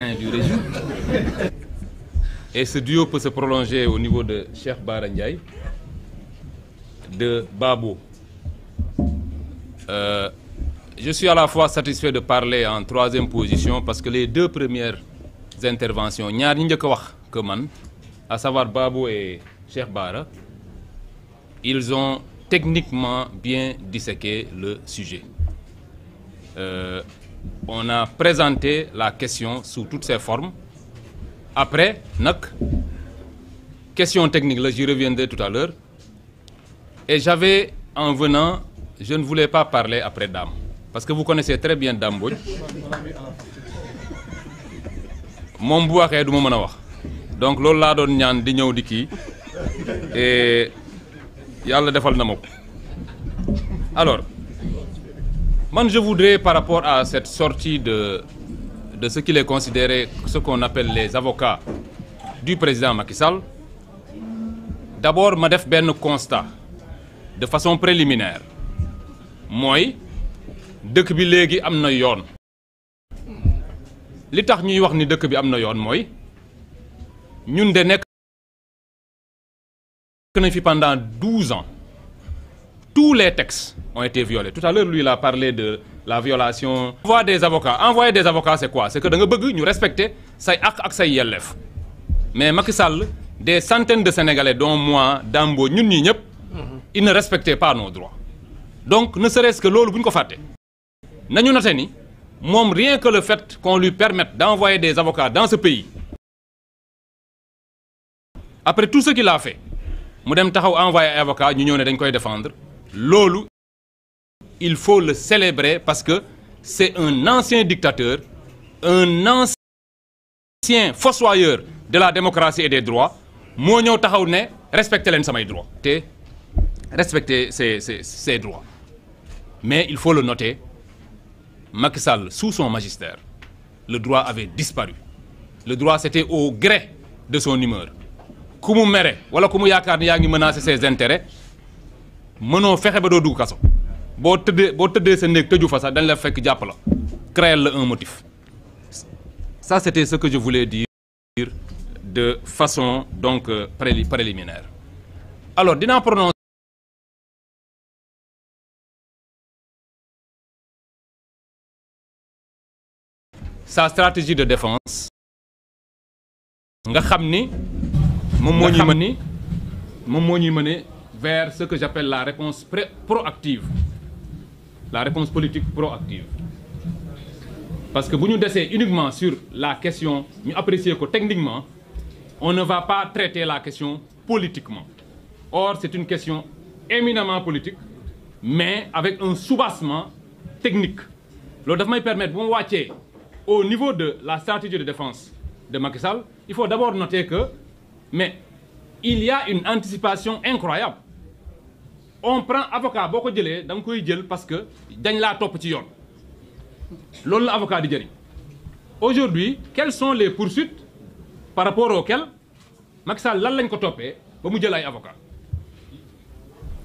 du régime. Et ce duo peut se prolonger au niveau de Cheikh Bara Ndiaye, de Babou. Je suis à la fois satisfait de parler en troisième position parce que les deux premières interventions, ñaar ñi njëkk a wax que man, à savoir Babou et Cheikh Bara, ils ont techniquement bien disséqué le sujet. On a présenté la question sous toutes ses formes. Après, question technique, là, j'y reviendrai tout à l'heure. Et j'avais, en venant, je ne voulais pas parler après Dame. Parce que vous connaissez très bien Dame Mbodj. Mon bu waxee du ma mën a wax. Donc loolu laa doon ñaan di ñëw di kii. Et yàlla defal na ma ko. Alors, man, je voudrais, par rapport à cette sortie de ce qu'il est considéré, ce qu'on appelle les avocats du président Macky Sall, d'abord ma def benn constat de façon préliminaire mooy dëkk bi léegi am na yoon. Li tax ñuy wax ni dëkk bi am na yoon mooy ñun de nekk nañ fi pendant 12 ans. Tous les textes ont été violés. Tout à l'heure, lui, il a parlé de la violation. Envoyer des avocats. Envoyer des avocats, c'est quoi? C'est que nous voulons respecter say ak ak say yellef. Mais Macky Sall, des centaines de Sénégalais, dont moi, Dambo, ñun ñi ñëpp, ils ne respectaient pas nos droits. Donc, ne serait-ce que loolu bu ñu ko fàtte. Nañu noté ni moom rien que le fait qu'on lui permette d'envoyer des avocats dans ce pays. Après tout ce qu'il a fait, mu dem taxaw envoyer ay avocats ñu ñëw ne dañ koy défendre. Lolo, il faut le célébrer parce que c'est un ancien dictateur, un ancien fossoyeur de la démocratie et des droits. Moo ñëw taxaw ne respecter leen samay droits te respecter ses droits. Mais il faut le noter, Macky Sall, sous son magistère, le droit avait disparu. Le droit, c'était au gré de son humeur. Ku mu mere wala ku mu yaakaar ni yaa ngi menacer ses intérêts. Mënoo fexe ba doo dugg kaso boo tëddee sa néeg tëju fa sax dañ la fekk jàpp la créer la un motif. Ça c'était ce que je voulais dire de façon donc préliminaire. Alors dinaa prononcer sa stratégie de défense nga xam ni moom moo ñuy mener vers ce que j'appelle la réponse proactive, la réponse politique proactive. Parce que si nous décidons uniquement sur la question, nous apprécions que techniquement, on ne va pas traiter la question politiquement. Or, c'est une question éminemment politique, mais avec un soubassement technique. Ce qui me permet de au niveau de la stratégie de défense de Macky Sall, il faut d'abord noter que, mais il y a une anticipation incroyable. On prend avocat boo ko jëlee da nga koy jël parce que dañ laa topp ci yoon loolu la avocat di jëriñ. Aujourd'hui, quelles sont les poursuites par rapport auxquelles Macky Sall lan lañ ko toppee ba mu jël ay avocat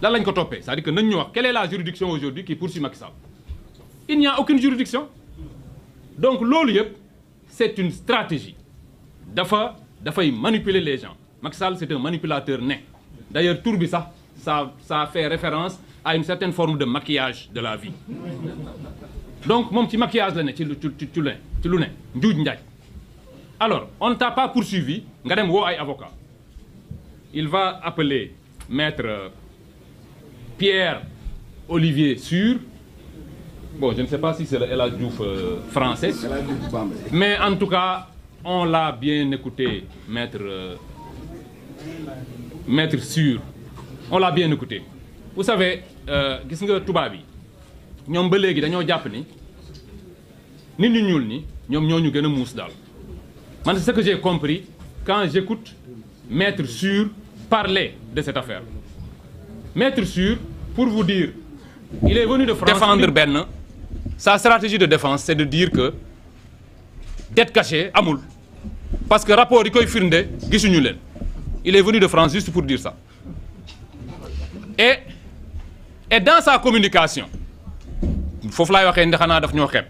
lan lañ ko toppee c'est-à-dire que nañ ñu wax quelle est la juridiction aujourd'hui qui poursuit Macky Sall? Il n'y a aucune juridiction. Donc loolu yëpp c'est une stratégie dafay manipuler les gens. Macky Sall c'est un manipulateur né. D'ailleurs tur bi sax ça fait référence à une certaine forme de maquillage de la vie. Donc moom ci maquillage la ne ci lu ne njuuj njaaj. Alors on ne t'a pas poursuivi nga dem woo ay avocat. Il va appeler maître Pierre Olivier Sur. Bon, je ne sais pas si c'est le El Hadj Diouf français. Mais en tout cas on l'a bien écouté, maître Sur. On l'a bien écouté. Vous savez, gis nga tubaab yi ñoom ba léegi dañoo jàpp ni nit ñu ñuul ni ñoom ñoo ñu gën a muus daal. Man c'est ce que j'ai compris quand j'écoute Maître Sur parler de cette affaire. Maître Sur, pour vous dire, il est venu de France défendre benn. Sa stratégie de défense, c'est de dire que dette cachée amul parce que rapport yi koy firnde gisuñu leen. Il est venu de France juste pour dire ça. Et dans sa communication, foofu laay waxee ndax xanaa daf ñoo xeeb.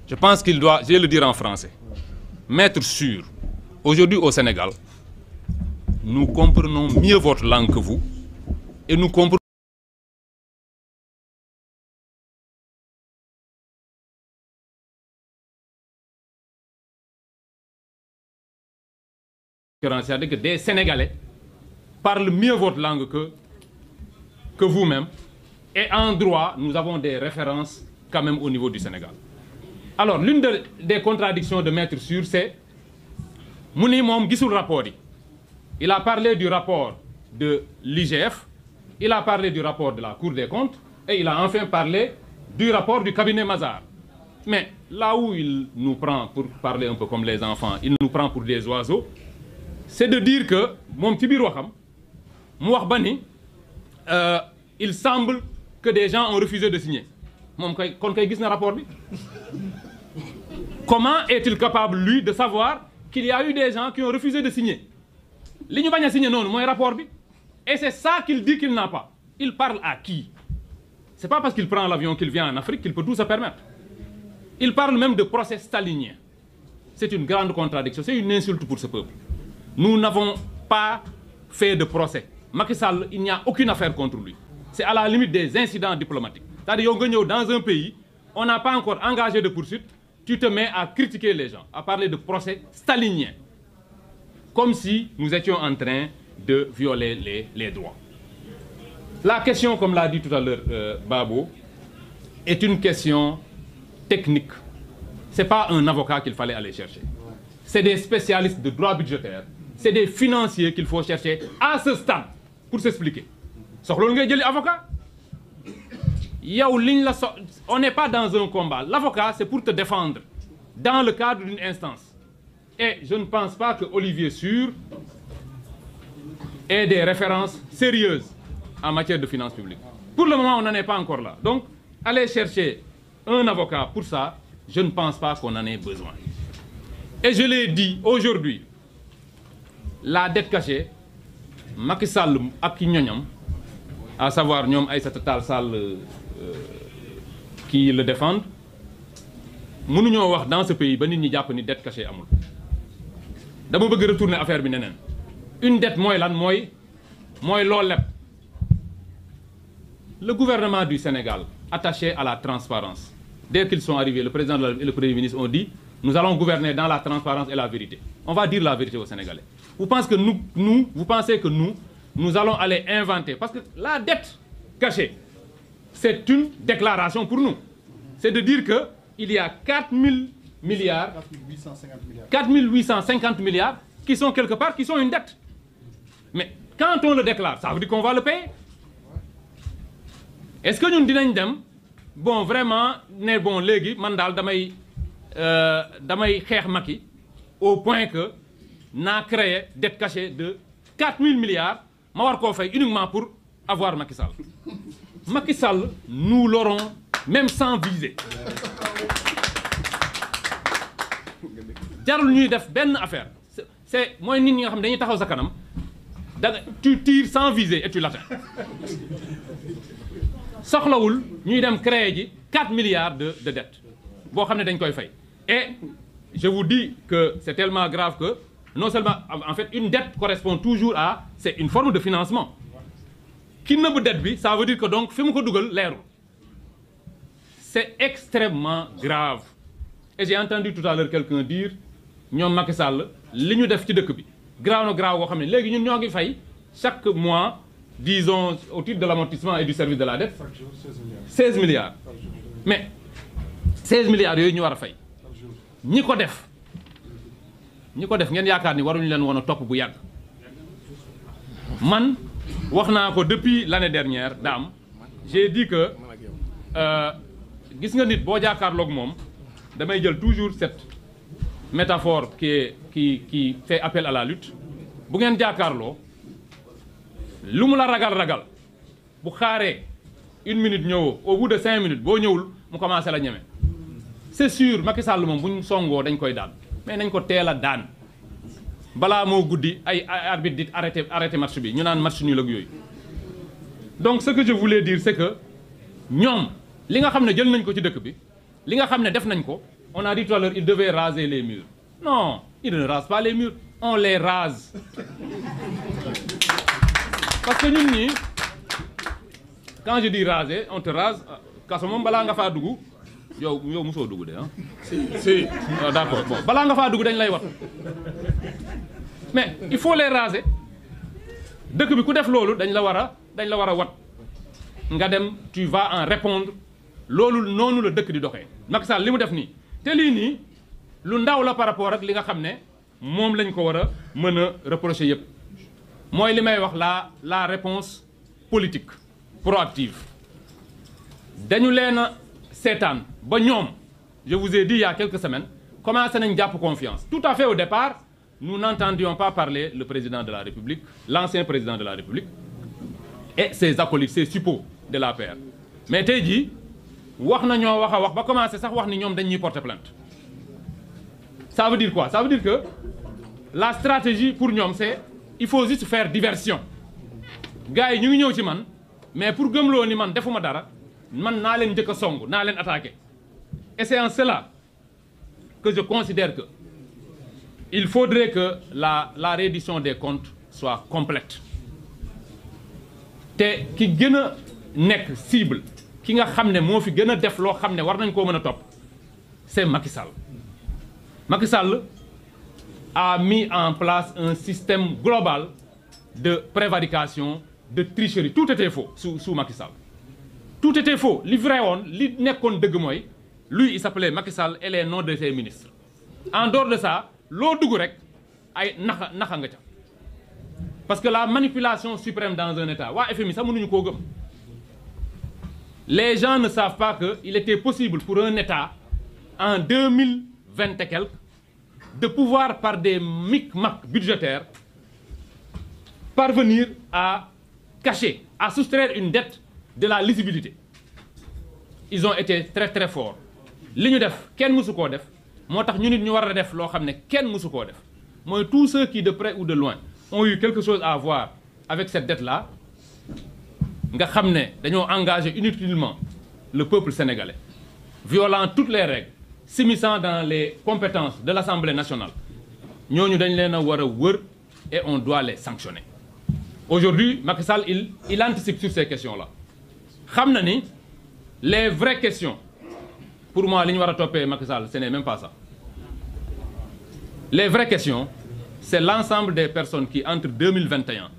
Je pense qu'il doit, je vais le dire en français. Maître sûr, aujourd'hui au Sénégal, nous comprenons mieux votre langue que vous et nous comprenons c'est-à-dire que des Sénégalais parlent mieux votre langue que vous-même. Et en droit, nous avons des références quand même au niveau du Sénégal. Alors, l'une des contradictions de Maître Sûr, c'est Mouni Mom Gisul rapport. Il a parlé du rapport de l'IGF, il a parlé du rapport de la Cour des comptes, et il a enfin parlé du rapport du cabinet Mazars. Mais là où il nous prend, pour parler un peu comme les enfants, il nous prend pour des oiseaux, c'est de dire que, mon petit birouham, il semble que des gens ont refusé de signer. Comment est-il capable, lui, de savoir qu'il y a eu des gens qui ont refusé de signer? Li ñu bañ a signé noonu mooy rapport bi. Et c'est ça qu'il dit qu'il n'a pas. Il parle à qui? C'est pas parce qu'il prend l'avion qu'il vient en Afrique qu'il peut tout se permettre. Il parle même de procès stalinien. C'est une grande contradiction, c'est une insulte pour ce peuple. Nous n'avons pas fait de procès. Macky Sall, il n'y a aucune affaire contre lui. C'est à la limite des incidents diplomatiques. C'est-à-dire que dans un pays, on n'a pas encore engagé de poursuite, tu te mets à critiquer les gens, à parler de procès stalinien. Comme si nous étions en train de violer les droits. La question, comme l'a dit tout à l'heure Babo, est une question technique. Ce n'est pas un avocat qu'il fallait aller chercher. C'est des spécialistes de droit budgétaire. C'est des financiers qu'il faut chercher à ce stade pour s'expliquer. Avocat. On n'est pas dans un combat. L'avocat, c'est pour te défendre dans le cadre d'une instance. Et je ne pense pas que Olivier Sûr ait des références sérieuses en matière de finances publiques. Pour le moment, on n'en est pas encore là. Donc, aller chercher un avocat pour ça, je ne pense pas qu'on en ait besoin. Et je l'ai dit aujourd'hui, la dette cachée, Macky Sall ak ñoñam, à savoir ñom Aïssata Tall Sall qui le défendent, mënuñoo wax dans ce pays ba nit ñi japp ni dette cachée amul. Dama bëgg retourner affaire bi nenen. Une dette moy lan moy lool lepp. Le gouvernement du Sénégal, attaché à la transparence, dès qu'ils sont arrivés, le président et le Premier ministre ont dit nous allons gouverner dans la transparence et la vérité. On va dire la vérité aux Sénégalais. Vous pensez que nous allons aller inventer? Parce que la dette cachée, c'est une déclaration pour nous. C'est de dire qu'il y a 4 850 milliards qui sont quelque part, qui sont une dette. Mais quand on le déclare, ça veut dire qu'on va le payer. Est-ce que nous disons, bon, vraiment, bon, légui, mandal, damay xex Macky au point que n'a créé dette cachée de 4 000 milliards, ma war ko fay uniquement pour avoir Macky Sall. Macky Sall, nous l'aurons même sans viser. Jarul ñuy def ben affaire. C'est moi nit ñi nga xam dañuy taxaw sa kanam, tu tires sans viser et tu l'atteins. Soxlawul ñuy dem créer ji 4 milliards de dettes. Bo xamné dañ koy fay. Et je vous dis que c'est tellement grave que non seulement, en fait, une dette correspond toujours à, c'est une forme de financement. Qui ne peut dette, ça veut dire que donc, c'est extrêmement grave. Et j'ai entendu tout à l'heure quelqu'un dire, nous Macky Sall, li ñu def ci dëkk bi, grave go xamné légui ñun ñoo ngi fay chaque mois, disons au titre de l'amortissement et du service de la dette, 16 milliards. Mais 16 milliards yoy ñu wara fay. Ñi ko def ngeen yaakaar ni waruñu leen woon a topp bu yàgg man wax naa ko depuis l'année dernière Dame j'ai dit que gis nga nit boo jàkkaarloog moom damay jël toujours cette métaphore qui fait appel à la lutte bu ngeen jàkkaarloo lu mu la ragal bu xaaree 1 minute ñëwoo au bout de 5 minutes boo ñëwul mu commencé la ñeme. C'est sûr Macky Sall moom bu ñu songoo dañ koy daan mais nañ ko teel a daan balaa moo guddi ay arbitre dit arrêté match bi ñu naan match nul ak yooyu. Donc ce que je voulais dire c'est que ñoom li nga xam ne jël nañ ko ci dëkk bi li nga xam ne def nañ ko on a dit tout à l'heure ils devaient raser les murs Non, ils ne rasent pas les murs, on les rase. Parce que ñun ñii quand je dis raser on te rase kaso moom balaa nga faa dugg yow mosoo dugg de ah. si d'accord bon balaa nga faa dugg dañ lay wat mais il faut les raser dëkk bi ku def loolu dañ la war a wat nga dem tu vas en répondre loolu noonu la dëkk di doxee. Macky Sall li mu def nii te lii nii lu ndaw la par rapport ak li nga xam ne moom lañ ko war a mën a reprocher yëpp mooy li may wax la réponse politique proactive dañu leen a seetaan ba ñoom je vous ai dit il y a quelques semaines commencé nañ jàpp confiance tout à fait au départ nous n'entendions pas parler le président de la République l'ancien président de la République et ses acolytes ses suppôts de l'APR mais tey jii wax nañoo wax ba commencé sax wax ni ñoom dañuy porter plainte ça veut dire quoi ça veut dire que la stratégie pour ñoom c'est il faut juste faire diversion gars yi ñu ngi ñëw ci man mais pour gëmloo ni man defuma dara man naa leen njëkk a song naa leen attaquer et c'est en cela que je considère que il faudrait que la reddition des comptes soit complète te ki gën a nekk cible ki nga xam ne moo fi gën a def loo xam ne war nañ koo mën a topp c'est Macky Sall. Macky Sall a mis en place un système global de prévarication de tricherie tout était faux sous Macky Sall tout était faux li vrai woon li nekkoon dëgg mooy lui il s'appelait Macky Sall et les noms de ses ministres en dehors de ça loo dugg rek ay naxa nga ca parce que la manipulation suprême dans un état waa FMI sax mënuñu koo gëm les gens ne savent pas que il était possible pour un état en 2020 et quelques de pouvoir par des micmacs budgétaires parvenir à cacher à soustraire une dette de la lisibilité ils ont été très très forts li ñu def kenn mësu koo def moo tax ñu nit ñu war a def loo xam ne kenn mësu koo def mooy tous ceux qui de près ou de loin ont eu quelque chose à voir avec cette dette là nga xam ne dañoo engagé inutilement le peuple sénégalais violant toutes les règles s'immisçant dans les compétences de l'Assemblée nationale ñooñu dañ leen a war a wër et on doit les sanctionner aujourd'hui Macky Sall il anticipe sur ces questions-là xam na ni les vraies questions pour moi li ñu war a toppee Macky Sall ce n'est même pas ça les vraies questions c'est l'ensemble des personnes qui entre 2021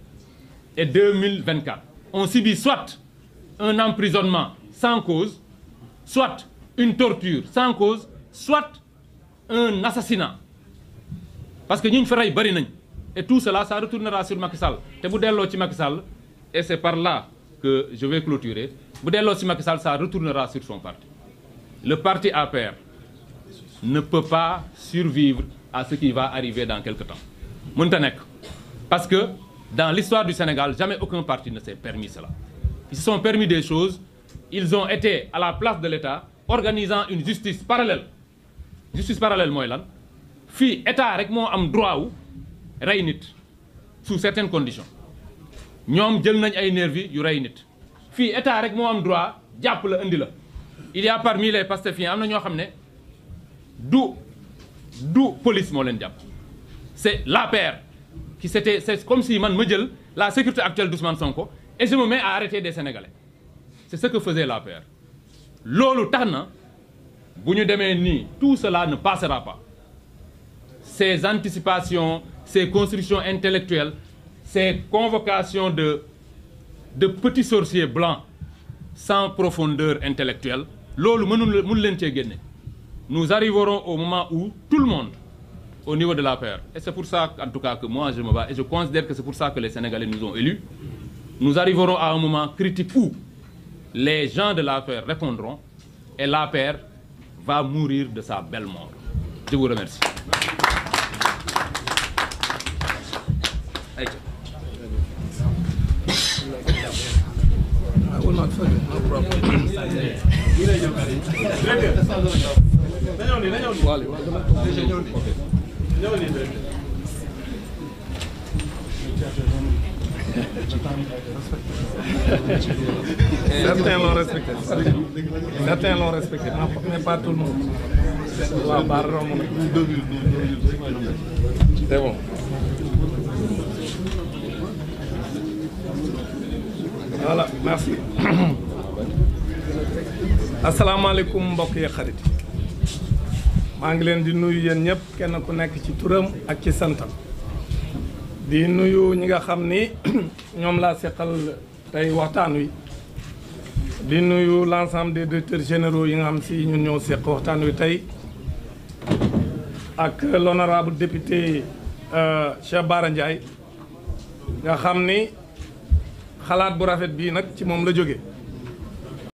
et 2024 ont subi soit un emprisonnement sans cause soit une torture sans cause soit un assassinat parce que ñi ñu fa rey bari nañ et tout cela ça retournera sur Macky Sall te bu delloo ci Macky Sall et c'est par là que je vais clôturer bu delloo ci Macky Sall ça retournera sur son parti le parti APR ne peut pas survivre à ce qui va arriver dans quelque temps mënta nekk parce que dans l'histoire du Sénégal jamais aucun parti ne s'est permis cela ils se sont permis des choses ils ont été à la place de l'État organisant une justice parallèle mooy lan fii état rek moo am droit wu rey nit sous certaines conditions ñoom jël nañ ay nervis yu rey nit fii état rek moo am droit jàpp la indi la il y a parmi les pastefiens am na ñoo xam ne du police moo leen jàpp c'est l'APR qui c'est comme si man ma jël la sécurité actuelle d'Ousmane Sonko et je me mets à arrêter des Sénégalais c'est ce que faisait l'APR loolu tax na bu ñu demee nii tout cela ne passera pas ces anticipations ces constructions intellectuelles ces convocations de petits sorciers blancs sans profondeur intellectuelle loolu mënu leen cee génne nous arriverons au moment où tout le monde au niveau de l'APR et c'est pour ça en tout cas que moi je me bats et je considère que c'est pour ça que les Sénégalais nous ont élus nous arriverons à un moment critique où les gens de l'APR répondront et l'APR va mourir de sa belle mort. Je vous remercie. Certains l'ont respecté. Certains l'ont respecté, mais pas tout le monde. C'est bon. Voilà, merci. asalaamaaleykum mbokk yi xarit maa ngi leen di nuyu yéen ñëpp kenn ku nekk ci turam ak ci santam di nuyu ñi nga xam ni ñoom laa seqal tey waxtaan wi di nuyu l'ensemble des directeurs généraux yi nga xam si ñun ñoo seq waxtaan wi tey ak l'honorable député Cheikh Bara Ndiaye nga xam ni xalaat bu rafet bii nag ci moom la jóge